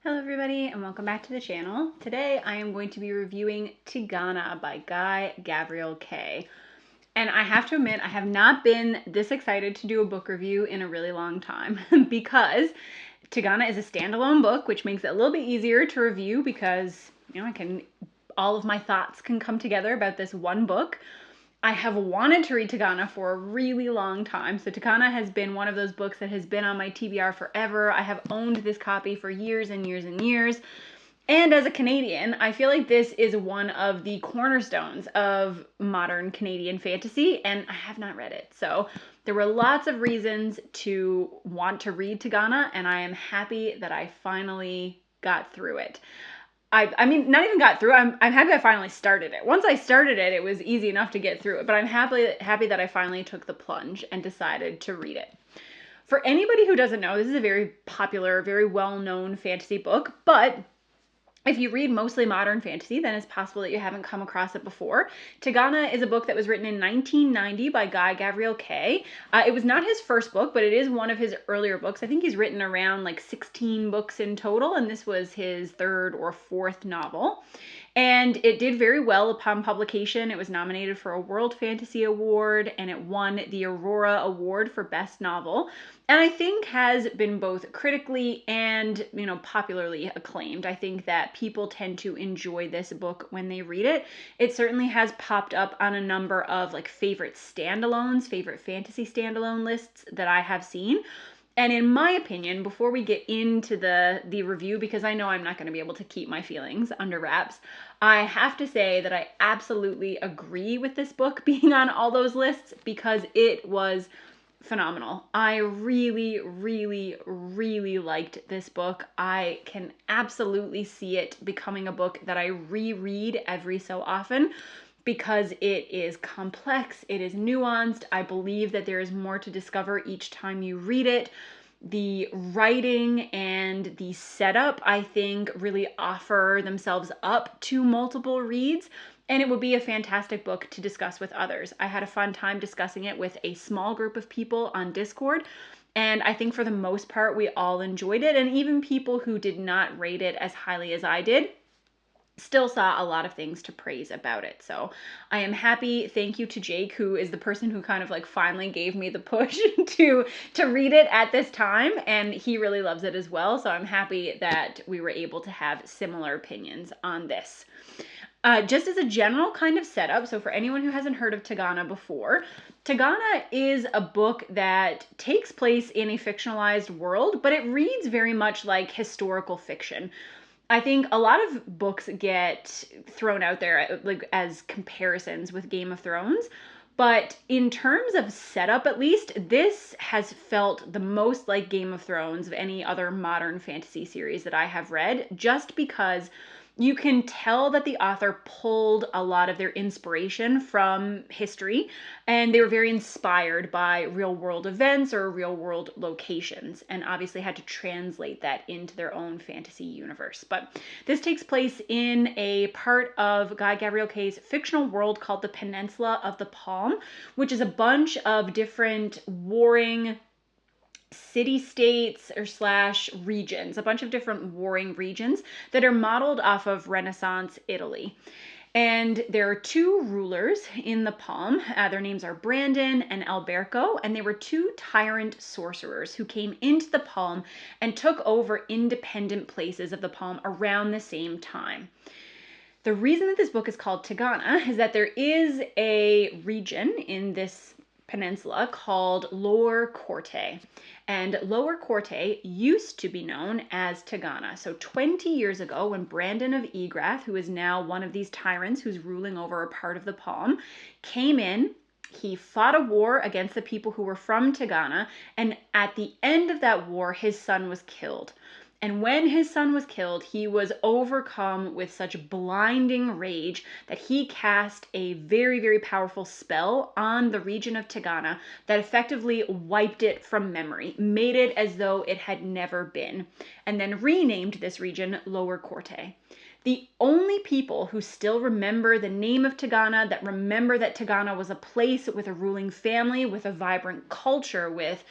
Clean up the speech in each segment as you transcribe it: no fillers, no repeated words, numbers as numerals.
Hello everybody and welcome back to the channel. Today I am going to be reviewing Tigana by Guy Gavriel Kay. And I have to admit, I have not been this excited to do a book review in a really long time because Tigana is a standalone book, which makes it a little bit easier to review because, all of my thoughts can come together about this one book. I have wanted to read Tigana for a really long time. So Tigana has been one of those books that has been on my TBR forever. I have owned this copy for years and years and years. And as a Canadian, I feel like this is one of the cornerstones of modern Canadian fantasy, and I have not read it. So there were lots of reasons to want to read Tigana, and I am happy that I finally got through it. I mean, not even got through. I'm happy I finally started it. Once I started it, it was easy enough to get through it. But I'm happy that I finally took the plunge and decided to read it. For anybody who doesn't know, this is a very popular, very well-known fantasy book. But if you read mostly modern fantasy, then it's possible that you haven't come across it before. Tigana is a book that was written in 1990 by Guy Gavriel Kay. It was not his first book, but it is one of his earlier books. I think he's written around like 16 books in total, and this was his third or fourth novel. And it did very well upon publication. It was nominated for a World Fantasy Award, and it won the Aurora Award for Best Novel. And I think has been both critically and, popularly acclaimed. I think that people tend to enjoy this book when they read it. It certainly has popped up on a number of like favorite standalones, favorite fantasy standalone lists that I have seen. And in my opinion, before we get into the review, because I know I'm not going to be able to keep my feelings under wraps, I have to say that I absolutely agree with this book being on all those lists because it was phenomenal. I really, really, really liked this book. I can absolutely see it becoming a book that I reread every so often because it is complex, it is nuanced. I believe that there is more to discover each time you read it. The writing and the setup, I think, really offer themselves up to multiple reads, and it would be a fantastic book to discuss with others. I had a fun time discussing it with a small group of people on Discord, and I think for the most part we all enjoyed it, and even people who did not rate it as highly as I did still saw a lot of things to praise about it. So I am happy. Thank you to Jake, who is the person who kind of like finally gave me the push to read it at this time, and he really loves it as well. So I'm happy that we were able to have similar opinions on this. Just as a general kind of setup, so for anyone who hasn't heard of Tigana before, Tigana is a book that takes place in a fictionalized world, but it reads very much like historical fiction. I think a lot of books get thrown out there like as comparisons with Game of Thrones, but in terms of setup at least, this has felt the most like Game of Thrones of any other modern fantasy series that I have read, just because you can tell that the author pulled a lot of their inspiration from history, and they were very inspired by real world events or real world locations, and obviously had to translate that into their own fantasy universe. But this takes place in a part of Guy Gavriel Kay's fictional world called the Peninsula of the Palm, which is a bunch of different warring city-states or slash regions, a bunch of different warring regions that are modeled off of Renaissance Italy. And there are two rulers in the Palm. Their names are Brandon and Alberco, and they were two tyrant sorcerers who came into the Palm and took over independent places of the Palm around the same time. The reason that this book is called Tigana is that there is a region in this peninsula called Lower Corte. And Lower Corte used to be known as Tigana. So 20 years ago, when Brandon of Egrath, who is now one of these tyrants who's ruling over a part of the Palm, came in, he fought a war against the people who were from Tigana, and at the end of that war, his son was killed. And when his son was killed, he was overcome with such blinding rage that he cast a very, very powerful spell on the region of Tigana that effectively wiped it from memory, made it as though it had never been, and then renamed this region Lower Corte. The only people who still remember the name of Tigana, that remember that Tigana was a place with a ruling family, with a vibrant culture, with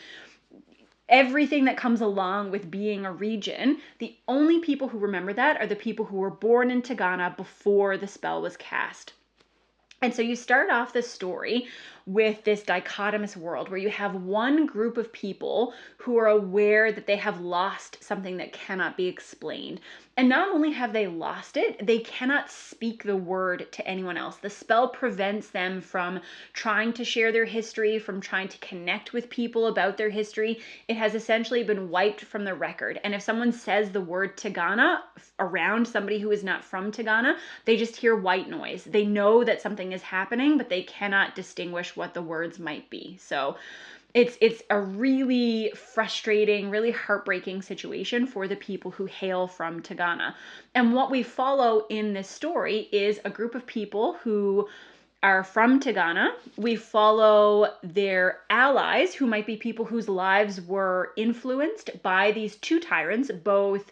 everything that comes along with being a region, the only people who remember that are the people who were born in Tigana before the spell was cast. And so you start off the story with this dichotomous world where you have one group of people who are aware that they have lost something that cannot be explained. And not only have they lost it, they cannot speak the word to anyone else. The spell prevents them from trying to share their history, from trying to connect with people about their history. It has essentially been wiped from the record. And if someone says the word Tigana around somebody who is not from Tigana, they just hear white noise. They know that something is happening, but they cannot distinguish what the words might be. So it's a really frustrating, really heartbreaking situation for the people who hail from Tigana. And what we follow in this story is a group of people who are from Tigana. We follow their allies, who might be people whose lives were influenced by these two tyrants, both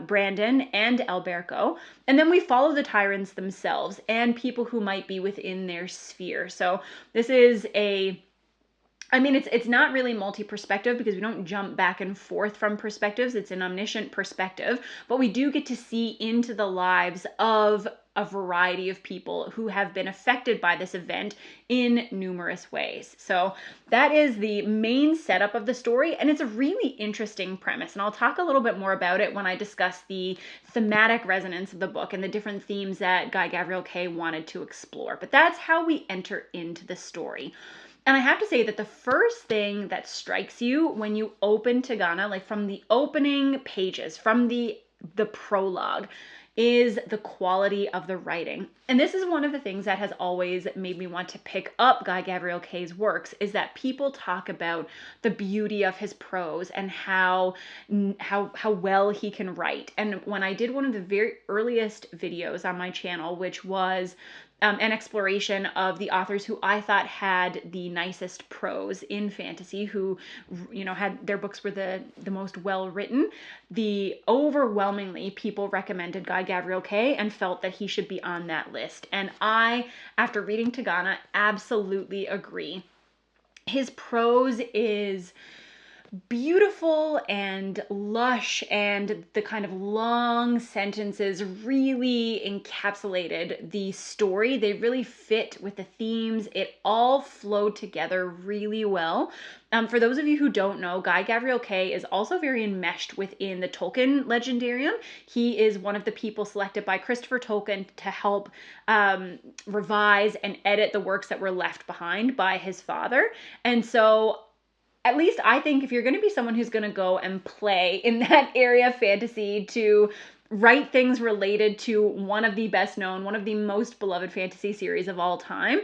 Brandon and Alberco. And then we follow the tyrants themselves and people who might be within their sphere. So this is it's not really multi-perspective because we don't jump back and forth from perspectives. It's an omniscient perspective, but we do get to see into the lives of a variety of people who have been affected by this event in numerous ways. So that is the main setup of the story, and it's a really interesting premise, and I'll talk a little bit more about it when I discuss the thematic resonance of the book and the different themes that Guy Gavriel Kay wanted to explore. But that's how we enter into the story. And I have to say that the first thing that strikes you when you open Tigana, like from the opening pages, from the prologue, is the quality of the writing. And this is one of the things that has always made me want to pick up Guy Gavriel Kay's works, is that people talk about the beauty of his prose and how well he can write. And when I did one of the very earliest videos on my channel, which was an exploration of the authors who I thought had the nicest prose in fantasy, who, had their books were the most well written, the overwhelmingly people recommended Guy Gavriel Kay and felt that he should be on that list. And I, after reading Tigana, absolutely agree. His prose is beautiful and lush, and the kind of long sentences really encapsulated the story. They really fit with the themes. It all flowed together really well. For those of you who don't know, Guy Gavriel Kay is also very enmeshed within the Tolkien legendarium. He is one of the people selected by Christopher Tolkien to help revise and edit the works that were left behind by his father. And so at least I think if you're going to be someone who's going to go and play in that area of fantasy to write things related to one of the best known, one of the most beloved fantasy series of all time,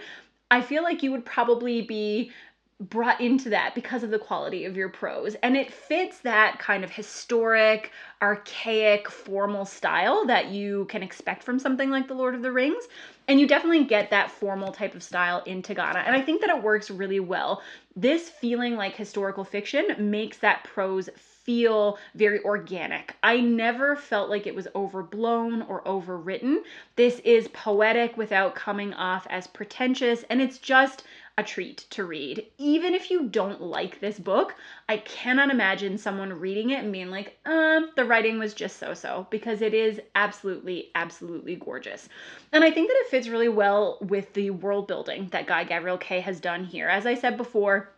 I feel like you would probably be brought into that because of the quality of your prose. And it fits that kind of historic, archaic, formal style that you can expect from something like The Lord of the Rings. And you definitely get that formal type of style in Tigana. And I think that it works really well. This feeling like historical fiction makes that prose feel very organic. I never felt like it was overblown or overwritten. This is poetic without coming off as pretentious, and it's just a treat to read. Even if you don't like this book, I cannot imagine someone reading it and being like, the writing was just so-so, because it is absolutely, absolutely gorgeous. And I think that it fits really well with the world building that Guy Gavriel Kay has done here. As I said before,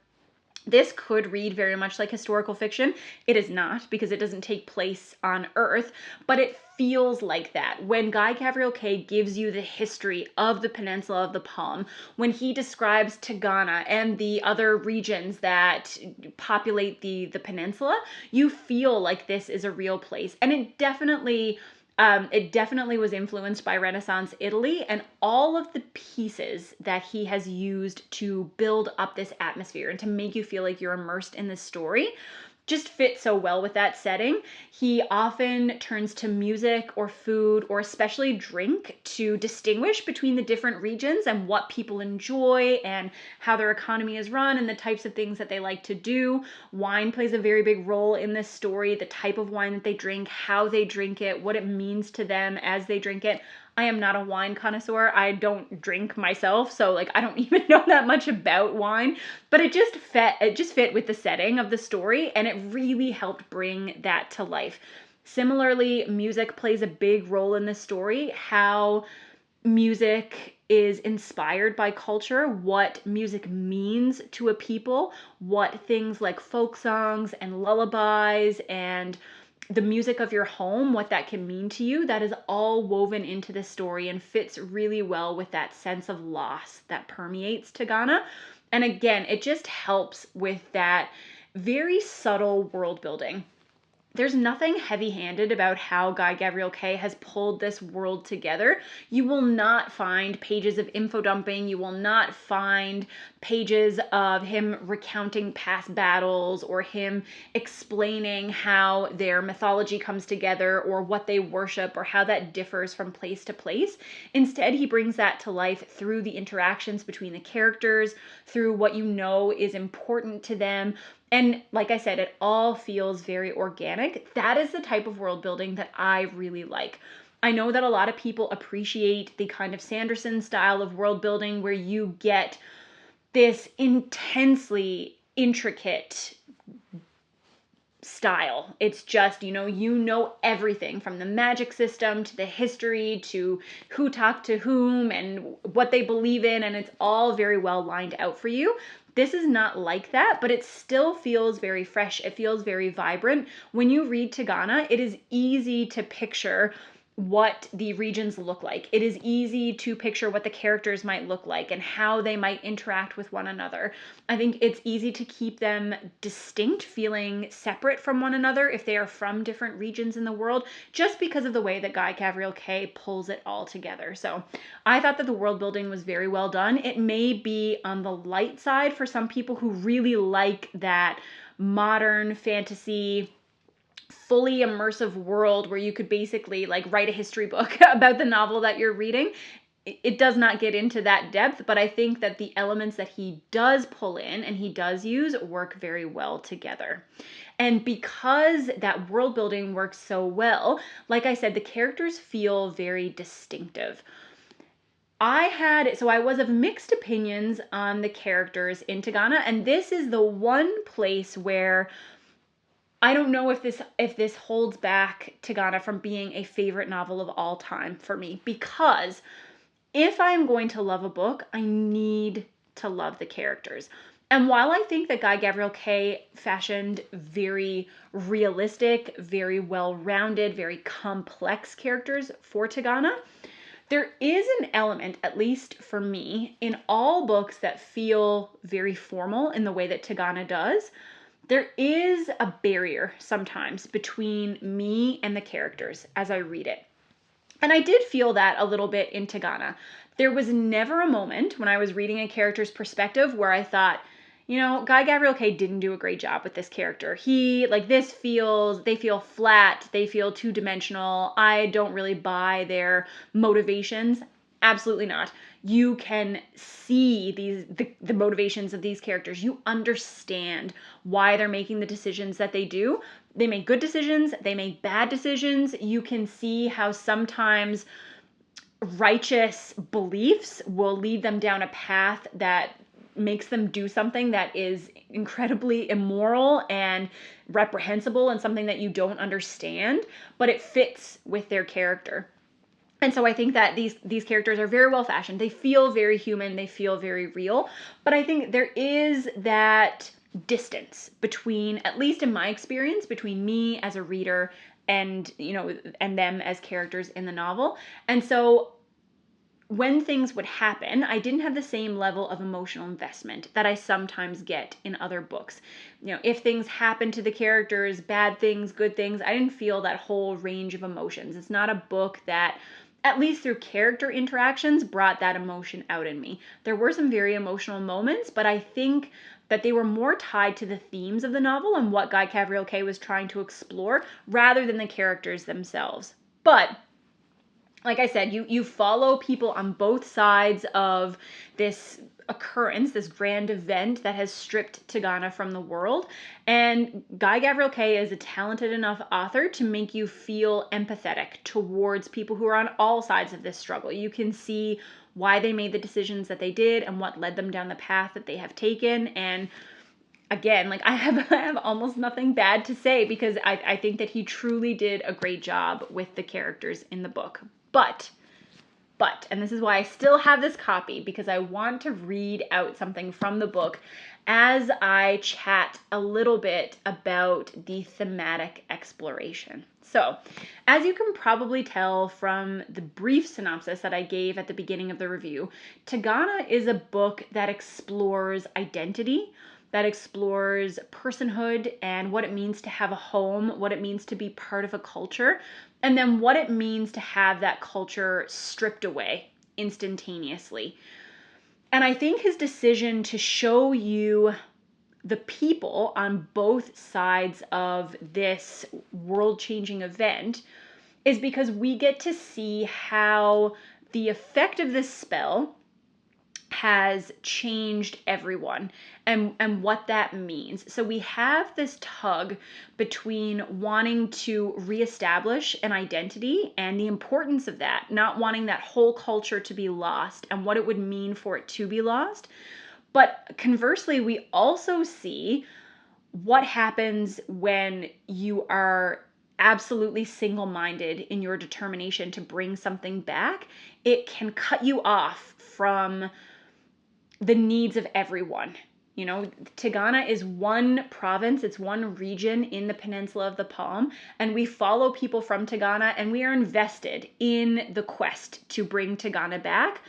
this could read very much like historical fiction. It is not, because it doesn't take place on Earth, but it feels like that. When Guy Gavriel Kay gives you the history of the Peninsula of the Palm, when he describes Tigana and the other regions that populate the peninsula, you feel like this is a real place. And it definitely was influenced by Renaissance Italy, and all of the pieces that he has used to build up this atmosphere and to make you feel like you're immersed in this story just fit so well with that setting. He often turns to music or food, or especially drink, to distinguish between the different regions and what people enjoy and how their economy is run and the types of things that they like to do. Wine plays a very big role in this story, the type of wine that they drink, how they drink it, what it means to them as they drink it. I am not a wine connoisseur. I don't drink myself, so like I don't even know that much about wine, but it just fit with the setting of the story, and it really helped bring that to life. Similarly, music plays a big role in this story. How music is inspired by culture, what music means to a people, what things like folk songs and lullabies and the music of your home, what that can mean to you, that is all woven into the story and fits really well with that sense of loss that permeates Tigana. And again, it just helps with that very subtle world building. There's nothing heavy-handed about how Guy Gavriel Kay has pulled this world together. You will not find pages of info dumping. You will not find pages of him recounting past battles or him explaining how their mythology comes together or what they worship or how that differs from place to place. Instead, he brings that to life through the interactions between the characters, through what you know is important to them. And like I said, it all feels very organic. That is the type of world building that I really like. I know that a lot of people appreciate the kind of Sanderson style of world building where you get this intensely intricate style. It's just, you know everything from the magic system to the history to who talked to whom and what they believe in, and it's all very well lined out for you. This is not like that, but it still feels very fresh. It feels very vibrant. When you read Tigana, it is easy to picture what the regions look like. It is easy to picture what the characters might look like and how they might interact with one another. I think it's easy to keep them distinct, feeling separate from one another if they are from different regions in the world, just because of the way that Guy Gavriel Kay pulls it all together. So I thought that the world building was very well done. It may be on the light side for some people who really like that modern fantasy fully immersive world where you could basically like write a history book about the novel that you're reading. It does not get into that depth, but I think that the elements that he does pull in and he does use work very well together. And because that world building works so well, like I said, the characters feel very distinctive. I was of mixed opinions on the characters in Tigana, and this is the one place where I don't know if this holds back Tigana from being a favorite novel of all time for me, because if I'm going to love a book, I need to love the characters. And while I think that Guy Gavriel Kay fashioned very realistic, very well-rounded, very complex characters for Tigana, there is an element, at least for me, in all books that feel very formal in the way that Tigana does. There is a barrier sometimes between me and the characters as I read it. And I did feel that a little bit in Tigana. There was never a moment when I was reading a character's perspective where I thought, Guy Gavriel Kay didn't do a great job with this character. They feel flat, they feel two-dimensional. I don't really buy their motivations. Absolutely not. You can see the motivations of these characters. You understand why they're making the decisions that they do. They make good decisions, they make bad decisions. You can see how sometimes righteous beliefs will lead them down a path that makes them do something that is incredibly immoral and reprehensible and something that you don't understand, but it fits with their character. And so I think that these characters are very well fashioned. They feel very human. They feel very real. But I think there is that distance between, at least in my experience, between me as a reader and, and them as characters in the novel. And so when things would happen, I didn't have the same level of emotional investment that I sometimes get in other books. If things happen to the characters, bad things, good things, I didn't feel that whole range of emotions. It's not a book that, at least through character interactions, brought that emotion out in me. There were some very emotional moments, but I think that they were more tied to the themes of the novel and what Guy Gavriel Kay was trying to explore rather than the characters themselves. But like I said, you follow people on both sides of this occurrence, this grand event that has stripped Tigana from the world. And Guy Gavriel Kay is a talented enough author to make you feel empathetic towards people who are on all sides of this struggle. You can see why they made the decisions that they did and what led them down the path that they have taken. And again, like I have almost nothing bad to say, because I think that he truly did a great job with the characters in the book. But, and this is why I still have this copy, because I want to read out something from the book as I chat a little bit about the thematic exploration. So, as you can probably tell from the brief synopsis that I gave at the beginning of the review, Tigana is a book that explores identity, that explores personhood and what it means to have a home, what it means to be part of a culture, and then what it means to have that culture stripped away instantaneously. And I think his decision to show you the people on both sides of this world-changing event is because we get to see how the effect of this spell has changed everyone and what that means. So we have this tug between wanting to reestablish an identity and the importance of that, not wanting that whole culture to be lost and what it would mean for it to be lost. But conversely, we also see what happens when you are absolutely single-minded in your determination to bring something back. It can cut you off from the needs of everyone. You know, Tigana is one province, it's one region in the peninsula of the Palm, and we follow people from Tigana and we are invested in the quest to bring Tigana back.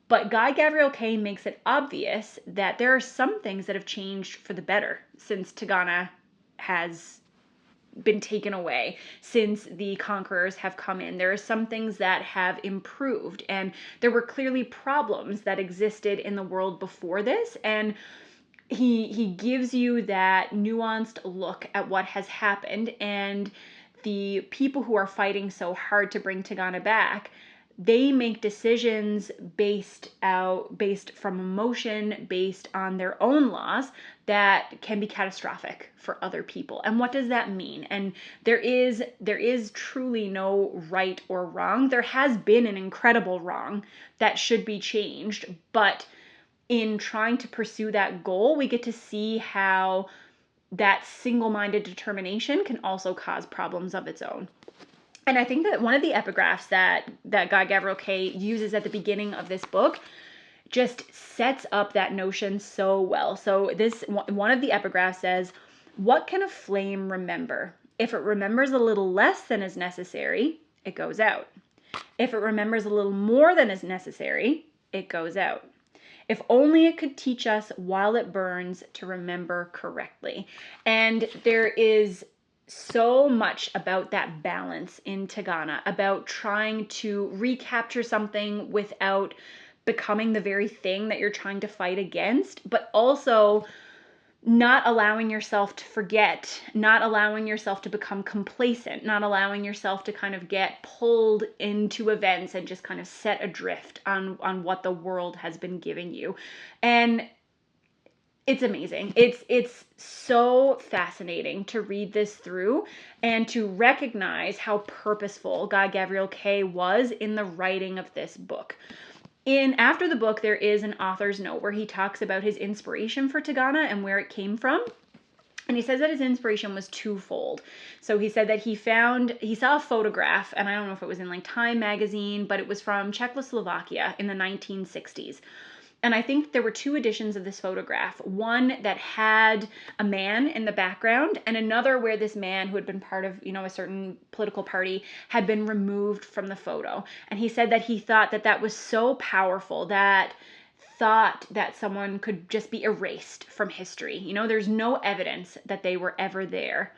But Guy Gavriel Kay makes it obvious that there are some things that have changed for the better since Tigana has been taken away, since the conquerors have come in. There are some things that have improved, and there were clearly problems that existed in the world before this, and he gives you that nuanced look at what has happened. And the people who are fighting so hard to bring Tigana back, they make decisions based from emotion, based on their own laws that can be catastrophic for other people. And what does that mean? And there is truly no right or wrong. There has been an incredible wrong that should be changed, but in trying to pursue that goal, we get to see how that single-minded determination can also cause problems of its own. And I think that one of the epigraphs that Guy Gavriel Kay uses at the beginning of this book just sets up that notion so well. So one of the epigraphs says, "What can a flame remember? If it remembers a little less than is necessary, it goes out. If it remembers a little more than is necessary, it goes out. If only it could teach us while it burns to remember correctly." And there is so much about that balance in Tigana, about trying to recapture something without becoming the very thing that you're trying to fight against, but also not allowing yourself to forget, not allowing yourself to become complacent, not allowing yourself to kind of get pulled into events and just kind of set adrift on what the world has been giving you. And it's amazing. It's so fascinating to read this through and to recognize how purposeful Guy Gavriel Kay was in the writing of this book. After the book, there is an author's note where he talks about his inspiration for Tigana and where it came from. And he says that his inspiration was twofold. So he said that he saw a photograph, and I don't know if it was in like Time magazine, but it was from Czechoslovakia in the 1960s. And I think there were two editions of this photograph. One that had a man in the background, and another where this man, who had been part of, a certain political party, had been removed from the photo. And he said that he thought that that was so powerful, that thought that someone could just be erased from history. There's no evidence that they were ever there.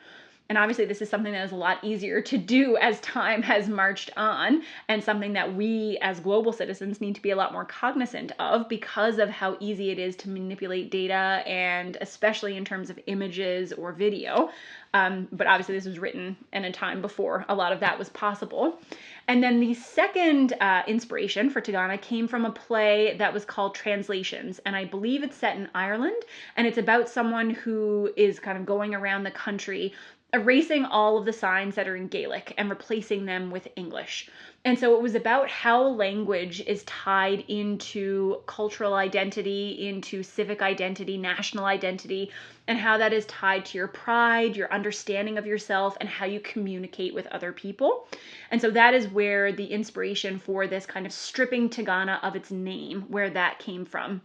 And obviously this is something that is a lot easier to do as time has marched on, and something that we as global citizens need to be a lot more cognizant of because of how easy it is to manipulate data, and especially in terms of images or video. But obviously this was written in a time before a lot of that was possible. And then the second inspiration for Tigana came from a play that was called Translations, and I believe it's set in Ireland, and it's about someone who is kind of going around the country erasing all of the signs that are in Gaelic and replacing them with English. And so it was about how language is tied into cultural identity, into civic identity, national identity, and how that is tied to your pride, your understanding of yourself, and how you communicate with other people. And so that is where the inspiration for this kind of stripping Tigana of its name, where that came from.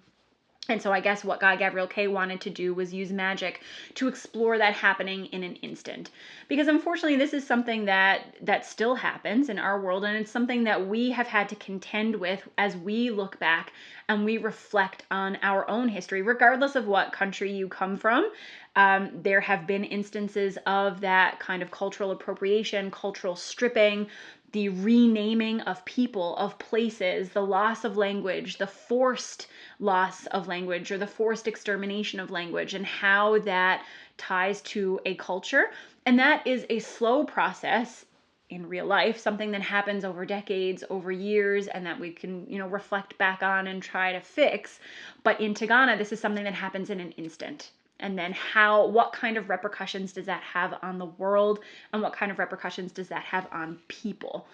And so I guess what Guy Gabriel Kay wanted to do was use magic to explore that happening in an instant. Because unfortunately, this is something that still happens in our world, and it's something that we have had to contend with as we look back and we reflect on our own history, regardless of what country you come from. There have been instances of that kind of cultural appropriation, cultural stripping, the renaming of people, of places, the loss of language, the forced loss of language, or the forced extermination of language, and how that ties to a culture. And that is a slow process in real life, something that happens over decades, over years, and that we can, reflect back on and try to fix. But in Tigana, this is something that happens in an instant. And then what kind of repercussions does that have on the world, and what kind of repercussions does that have on people?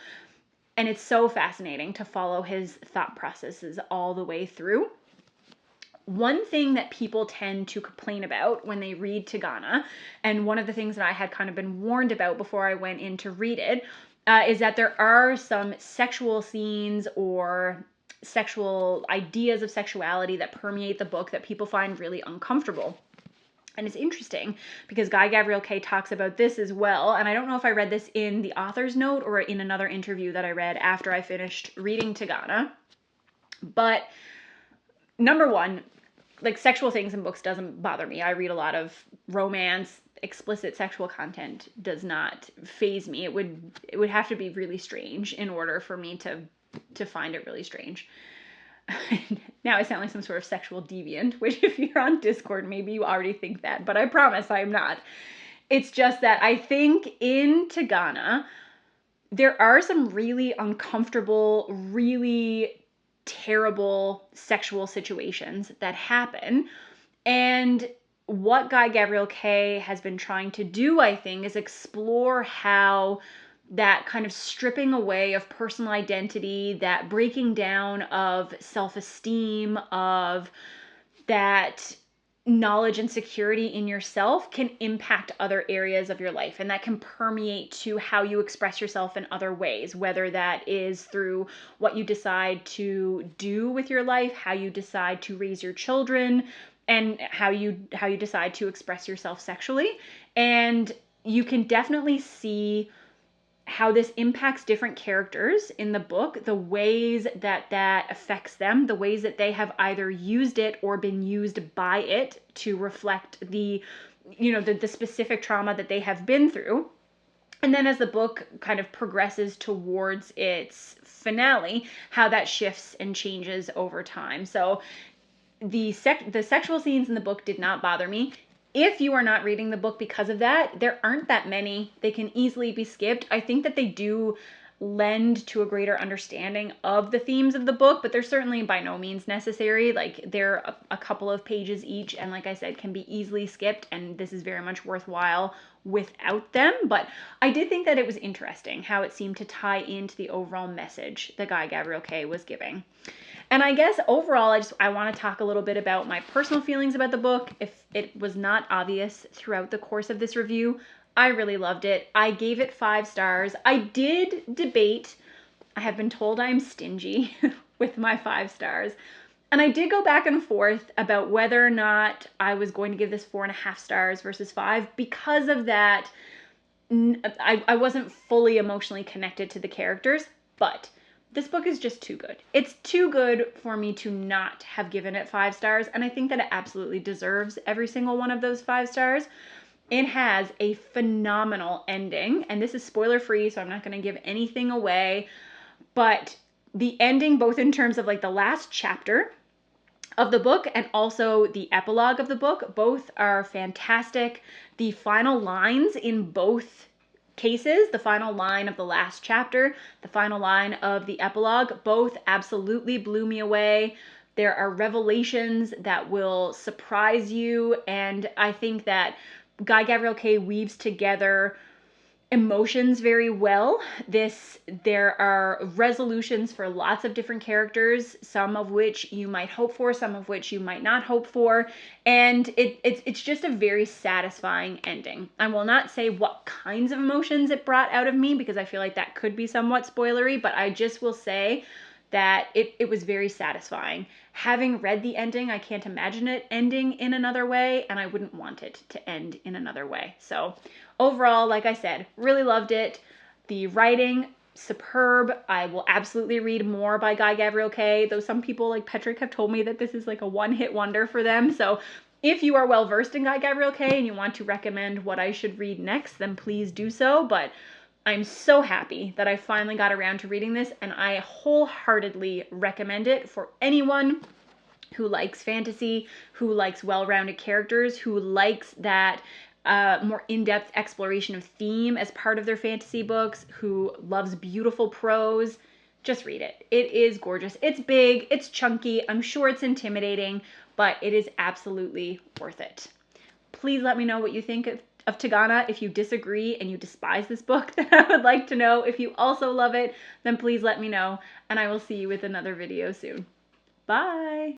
And it's so fascinating to follow his thought processes all the way through. One thing that people tend to complain about when they read Tigana, and one of the things that I had kind of been warned about before I went in to read it, is that there are some sexual scenes or sexual ideas of sexuality that permeate the book that people find really uncomfortable. And it's interesting because Guy Gabriel Kay talks about this as well. And I don't know if I read this in the author's note or in another interview that I read after I finished reading Tigana. But number one, like, sexual things in books doesn't bother me. I read a lot of romance. Explicit sexual content does not faze me. It would have to be really strange in order for me to find it really strange. Now I sound like some sort of sexual deviant, which if you're on Discord, maybe you already think that, but I promise I'm not. It's just that I think in Tigana, there are some really uncomfortable, really terrible sexual situations that happen. And what Guy Gabriel Kay has been trying to do, I think, is explore how that kind of stripping away of personal identity, that breaking down of self-esteem, of that knowledge and security in yourself can impact other areas of your life, and that can permeate to how you express yourself in other ways, whether that is through what you decide to do with your life, how you decide to raise your children, and how you decide to express yourself sexually. And you can definitely see how this impacts different characters in the book, the ways that affects them, the ways that they have either used it or been used by it to reflect the specific trauma that they have been through. And then as the book kind of progresses towards its finale, how that shifts and changes over time. So the sexual scenes in the book did not bother me. If you are not reading the book because of that, there aren't that many. They can easily be skipped. I think that they do lend to a greater understanding of the themes of the book, but they're certainly by no means necessary. Like, they're a couple of pages each, and like I said, can be easily skipped, and this is very much worthwhile without them. But I did think that it was interesting how it seemed to tie into the overall message that Guy Gabriel Kay was giving. And I guess overall, I want to talk a little bit about my personal feelings about the book. If it was not obvious throughout the course of this review, I really loved it. I gave it 5 stars. I did debate. I have been told I'm stingy with my 5 stars. And I did go back and forth about whether or not I was going to give this 4.5 stars versus 5. Because of that, I wasn't fully emotionally connected to the characters, but this book is just too good. It's too good for me to not have given it 5 stars, and I think that it absolutely deserves every single one of those 5 stars. It has a phenomenal ending, and this is spoiler free, so I'm not going to give anything away, but the ending, both in terms of like the last chapter of the book and also the epilogue of the book, both are fantastic. The final lines in both cases, the final line of the last chapter, the final line of the epilogue, both absolutely blew me away. There are revelations that will surprise you, and I think that Guy Gavriel Kay weaves together emotions very well. There are resolutions for lots of different characters, some of which you might hope for, some of which you might not hope for, and it's just a very satisfying ending. I will not say what kinds of emotions it brought out of me because I feel like that could be somewhat spoilery, but I just will say that it was very satisfying. Having read the ending, I can't imagine it ending in another way, and I wouldn't want it to end in another way. So overall, like I said, really loved it. The writing, superb. I will absolutely read more by Guy Gavriel Kay, though some people like Patrick have told me that this is like a one-hit wonder for them. So if you are well versed in Guy Gavriel Kay and you want to recommend what I should read next, then please do so. But I'm so happy that I finally got around to reading this, and I wholeheartedly recommend it for anyone who likes fantasy, who likes well-rounded characters, who likes that more in-depth exploration of theme as part of their fantasy books, who loves beautiful prose. Just read it. It is gorgeous. It's big, it's chunky, I'm sure it's intimidating, but it is absolutely worth it. Please let me know what you think of Tigana. If you disagree and you despise this book, then I would like to know. If you also love it, then please let me know, and I will see you with another video soon. Bye!